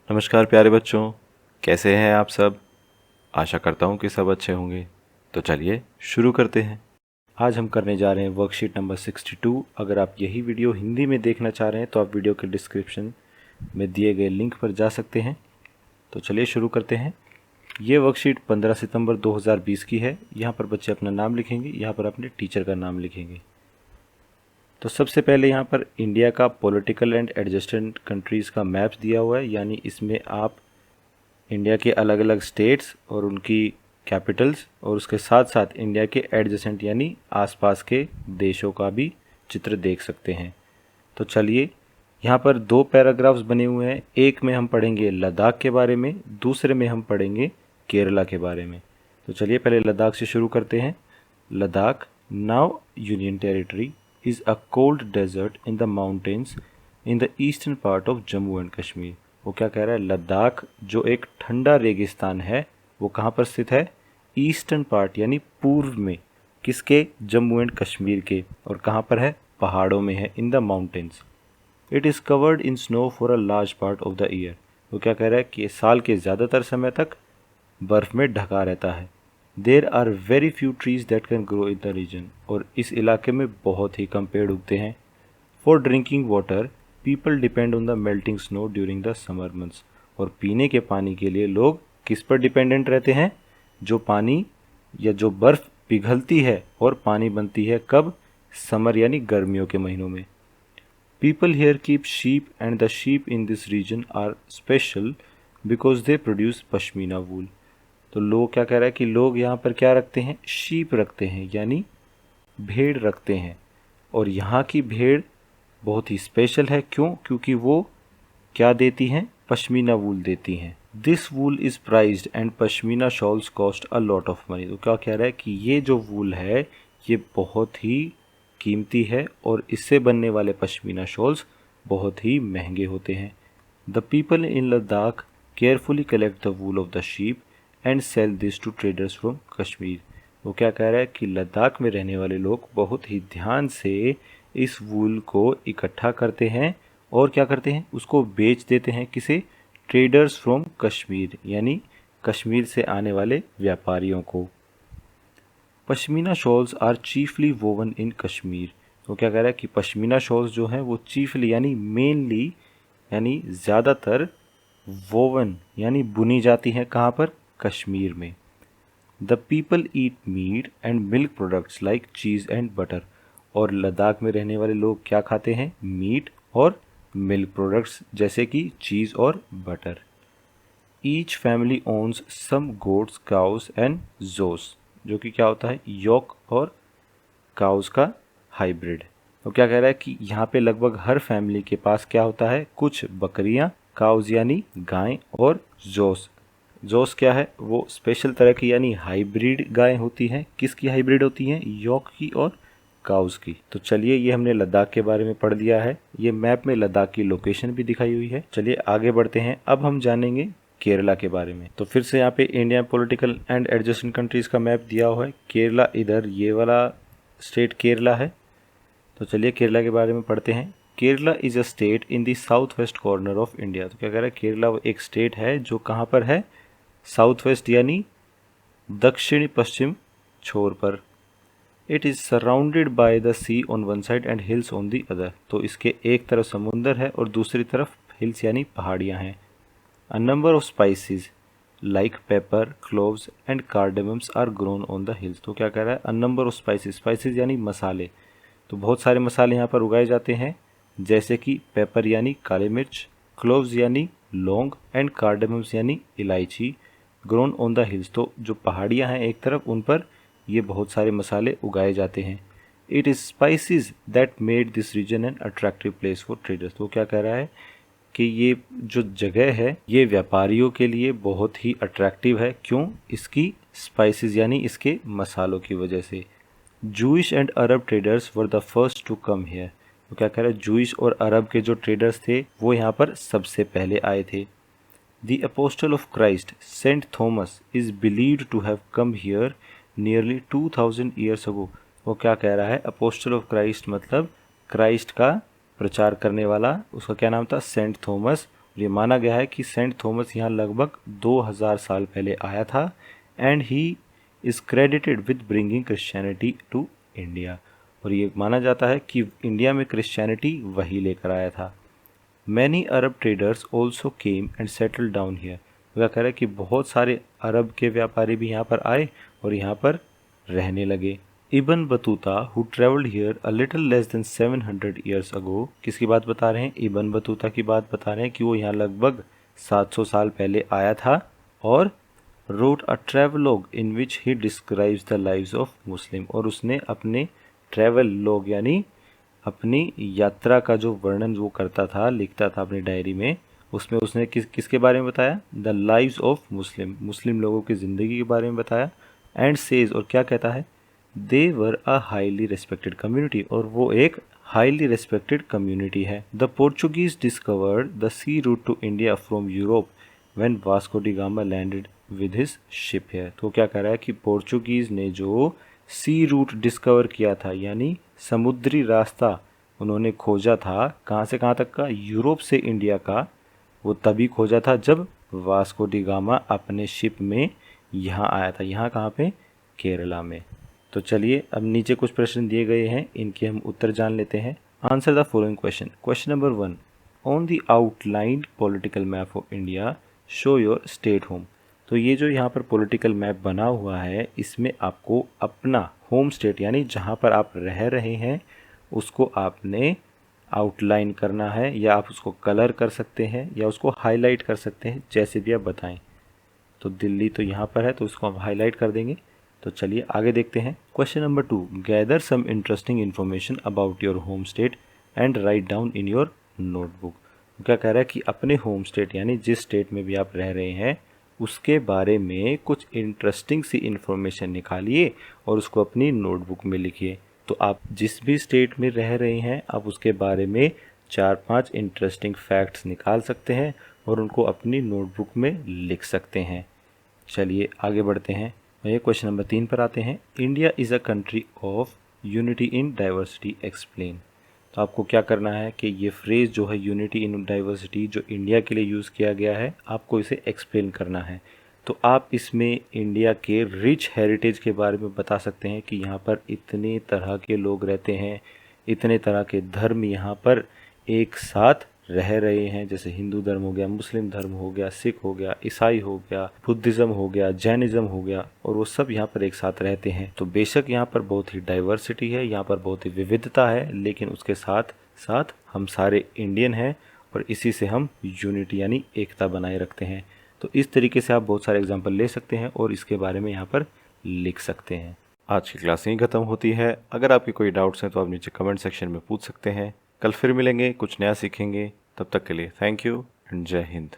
नमस्कार प्यारे बच्चों, कैसे हैं आप सब। आशा करता हूँ कि सब अच्छे होंगे। तो चलिए शुरू करते हैं। आज हम करने जा रहे हैं वर्कशीट नंबर 62। अगर आप यही वीडियो हिंदी में देखना चाह रहे हैं तो आप वीडियो के डिस्क्रिप्शन में दिए गए लिंक पर जा सकते हैं। तो चलिए शुरू करते हैं। ये वर्कशीट 15 सितंबर 2020 की है। यहाँ पर बच्चे अपना नाम लिखेंगे, यहाँ पर अपने टीचर का नाम लिखेंगे। तो सबसे पहले यहाँ पर इंडिया का पॉलिटिकल एंड एडजस्टेंट कंट्रीज़ का मैप्स दिया हुआ है, यानी इसमें आप इंडिया के अलग अलग स्टेट्स और उनकी कैपिटल्स और उसके साथ साथ इंडिया के एडजेसेंट यानी आसपास के देशों का भी चित्र देख सकते हैं। तो चलिए, यहाँ पर दो पैराग्राफ्स बने हुए हैं। एक में हम पढ़ेंगे लद्दाख के बारे में, दूसरे में हम पढ़ेंगे केरला के बारे में। तो चलिए पहले लद्दाख से शुरू करते हैं। Ladakh, now union territory, is a cold desert in the mountains in the eastern part of Jammu and Kashmir. वो क्या कह रहा है, लद्दाख जो एक ठंडा रेगिस्तान है वो कहाँ पर स्थित है, ईस्टर्न पार्ट यानी पूर्व में, किसके, जम्मू एंड कश्मीर के। और कहाँ पर है, पहाड़ों में है, इन the mountains. It is covered in snow for a large part of the year. वो क्या कह रहा है कि साल के ज़्यादातर समय तक बर्फ़ में ढका रहता है। There are very few trees that can grow in the region. और इस इलाके में बहुत ही कम पेड़ उगते हैं। For drinking water people depend on the melting snow during the summer months. और पीने के पानी के लिए लोग किस पर डिपेंडेंट रहते हैं, जो पानी या जो बर्फ़ पिघलती है और पानी बनती है कब, समर यानी गर्मियों के महीनों में। People here keep sheep and the sheep in this region are special because they produce pashmina wool. तो लोग क्या कह रहा है कि लोग यहाँ पर क्या रखते हैं, शीप रखते हैं यानी भेड़ रखते हैं। और यहाँ की भेड़ बहुत ही स्पेशल है, क्यों, क्योंकि वो क्या देती हैं, पश्मीना वूल देती हैं। This wool is prized and pashmina shawls cost a lot of money. तो क्या कह रहा है कि ये जो वूल है ये बहुत ही कीमती है और इससे बनने वाले पश्मीना शॉल्स बहुत ही महंगे होते हैं। The people in Ladakh carefully collect the wool of the sheep and sell this to traders from Kashmir. वो क्या कह रहा है कि लद्दाख में रहने वाले लोग बहुत ही ध्यान से इस वूल को इकट्ठा करते हैं और क्या करते हैं, उसको बेच देते हैं, किसे, ट्रेडर्स फ्रॉम कश्मीर यानी कश्मीर से आने वाले व्यापारियों को। Pashmina shawls are chiefly woven in Kashmir. तो क्या कह रहा है कि पश्मीना शॉल्स जो हैं वो चीफली यानी मेनली यानी ज़्यादातर वोवन यानी बुनी जाती हैं कहाँ पर, कश्मीर में। The people eat meat and milk products like cheese and butter. और लद्दाख में रहने वाले लोग क्या खाते हैं, मीट और मिल्क प्रोडक्ट्स जैसे कि चीज़ और butter. Each family owns some goats, cows and dzos, जो कि क्या होता है, योक और काउस का हाइब्रिड। तो क्या कह रहा है कि यहाँ पे लगभग हर फैमिली के पास क्या होता है, कुछ बकरियाँ, काउस यानी गाय, और जोस, जोस क्या है, वो स्पेशल तरह की यानी हाइब्रिड गाय होती हैं। किसकी हाइब्रिड होती हैं, योक की और काउस की। तो चलिए, ये हमने लद्दाख के बारे में पढ़ लिया है। ये मैप में लद्दाख की लोकेशन भी दिखाई हुई है। चलिए आगे बढ़ते हैं। अब हम जानेंगे केरला के बारे में। तो फिर से यहाँ पे India political and adjacent countries का मैप दिया हुआ है। केरला इधर, ये वाला स्टेट केरला है। तो चलिए केरला के बारे में पढ़ते हैं। Kerala is a state in the south west corner of India. तो क्या कह रहा है, केरला एक स्टेट है जो कहाँ पर है, साउथ वेस्ट यानी दक्षिण पश्चिम छोर पर। It is surrounded by the sea on one side and hills on the other. तो इसके एक तरफ समुंदर है और दूसरी तरफ हिल्स यानी पहाड़ियाँ हैं। A number of spices like pepper, cloves and cardamoms are grown on the hills. तो क्या कह रहा है, a number of spices, spices यानी मसाले। तो बहुत सारे मसाले यहाँ पर उगाए जाते हैं, जैसे कि पेपर यानी काली मिर्च, क्लोव्स यानी लौंग एंड कार्डेमम्स यानी इलायची, ग्रोन ऑन द हिल्स। तो जो पहाड़ियाँ हैं एक तरफ, उन पर ये बहुत सारे मसाले उगाए जाते हैं। It is spices that made this region an attractive place for traders. तो क्या कह रहा है कि ये जो जगह है ये व्यापारियों के लिए बहुत ही अट्रैक्टिव है, क्यों, इसकी स्पाइसेस यानी इसके मसालों की वजह से। Jewish and Arab traders were the first to come here. तो क्या कह रहा है, जूइश और अरब के जो ट्रेडर्स थे वो यहाँ पर सबसे पहले आए थे। The apostle of Christ saint Thomas is believed to have come here nearly 2000 years ago. वो क्या कह रहा है, अपोस्टल ऑफ क्राइस्ट मतलब क्राइस्ट का प्रचार करने वाला, उसका क्या नाम था, सेंट थॉमस, ये माना गया है कि सेंट थॉमस यहाँ लगभग 2000 साल पहले आया था and he is credited with bringing Christianity to India. और ये माना जाता है कि इंडिया में क्रिश्चियनिटी वही लेकर आया था। Many Arab traders also came and settle down here. वह कह रहा है कि बहुत सारे अरब के व्यापारी भी यहाँ पर आए और यहाँ पर रहने लगे। Ibn Battuta who travelled here a little less than 700 years ago, किसकी बात बता रहे हैं? इबन बतूता की बात बता रहे हैं कि वो यहाँ लगभग 700 साल पहले आया था और wrote a travelogue in which he describes the lives of Muslim, और उसने अपने ट्रैवल लॉग यानी अपनी यात्रा का जो वर्णन वो करता था, लिखता था अपनी डायरी में, उसमें उसने किसके बारे में बताया? द लाइव्स ऑफ मुस्लिम, मुस्लिम लोगों की ज़िंदगी के बारे में बताया। एंड सेज, और क्या कहता है? They were a highly respected community, और वो एक हाईली रेस्पेक्टेड कम्युनिटी है। The Portuguese discovered the sea route to India from Europe when Vasco da Gama landed with his ship है। तो क्या कह रहा है कि पोर्चुगीज़ ने जो सी रूट डिस्कवर किया था, यानी समुद्री रास्ता उन्होंने खोजा था, कहाँ से कहाँ तक का? यूरोप से इंडिया का। वो तभी खोजा था जब वास्को डी गामा अपने शिप में यहाँ आया था। यहाँ कहाँ पे? केरला में। तो चलिए अब नीचे कुछ प्रश्न दिए गए हैं, इनके हम उत्तर जान लेते हैं। Answer the following question. Question number 1, on the outlined political map of India show your state home. तो ये जो यहाँ पर पॉलिटिकल मैप बना हुआ है, इसमें आपको अपना होम स्टेट यानी जहाँ पर आप रह रहे हैं उसको आपने आउटलाइन करना है, या आप उसको कलर कर सकते हैं या उसको हाईलाइट कर सकते हैं, जैसे भी आप बताएं। तो दिल्ली तो यहाँ पर है तो उसको हम हाईलाइट कर देंगे। तो चलिए आगे देखते हैं। Question number 2, gather some interesting information about your home state and write down in your notebook. क्या कह रहा है कि अपने होम स्टेट यानी जिस स्टेट में भी आप रह रहे हैं उसके बारे में कुछ इंटरेस्टिंग सी इन्फॉर्मेशन निकालिए और उसको अपनी नोटबुक में लिखिए। तो आप जिस भी स्टेट में रह रहे हैं आप उसके बारे में 4-5 इंटरेस्टिंग फैक्ट्स निकाल सकते हैं और उनको अपनी नोटबुक में लिख सकते हैं। चलिए आगे बढ़ते हैं। ये क्वेश्चन नंबर 3 पर आते हैं। India is a country of unity in diversity explain. तो आपको क्या करना है कि ये फ्रेज़ जो है यूनिटी इन डाइवर्सिटी जो इंडिया के लिए यूज़ किया गया है, आपको इसे एक्सप्लेन करना है। तो आप इसमें इंडिया के रिच हेरिटेज के बारे में बता सकते हैं कि यहाँ पर इतने तरह के लोग रहते हैं, इतने तरह के धर्म यहाँ पर एक साथ रह रहे हैं, जैसे हिंदू धर्म हो गया, मुस्लिम धर्म हो गया, सिख हो गया, ईसाई हो गया, बुद्धिज़्म हो गया, जैनिज़्म हो गया, और वो सब यहाँ पर एक साथ रहते हैं। तो बेशक यहाँ पर बहुत ही डाइवर्सिटी है, यहाँ पर बहुत ही विविधता है, लेकिन उसके साथ साथ हम सारे इंडियन हैं और इसी से हम यूनिटी यानी एकता बनाए रखते हैं। तो इस तरीके से आप बहुत सारे एग्जाम्पल ले सकते हैं और इसके बारे में यहाँ पर लिख सकते हैं। आज की क्लास यहीं ख़त्म होती है। अगर आपके कोई डाउट्स हैं तो आप नीचे कमेंट सेक्शन में पूछ सकते हैं। कल फिर मिलेंगे, कुछ नया सीखेंगे। तब तक के लिए थैंक यू एंड जय हिंद।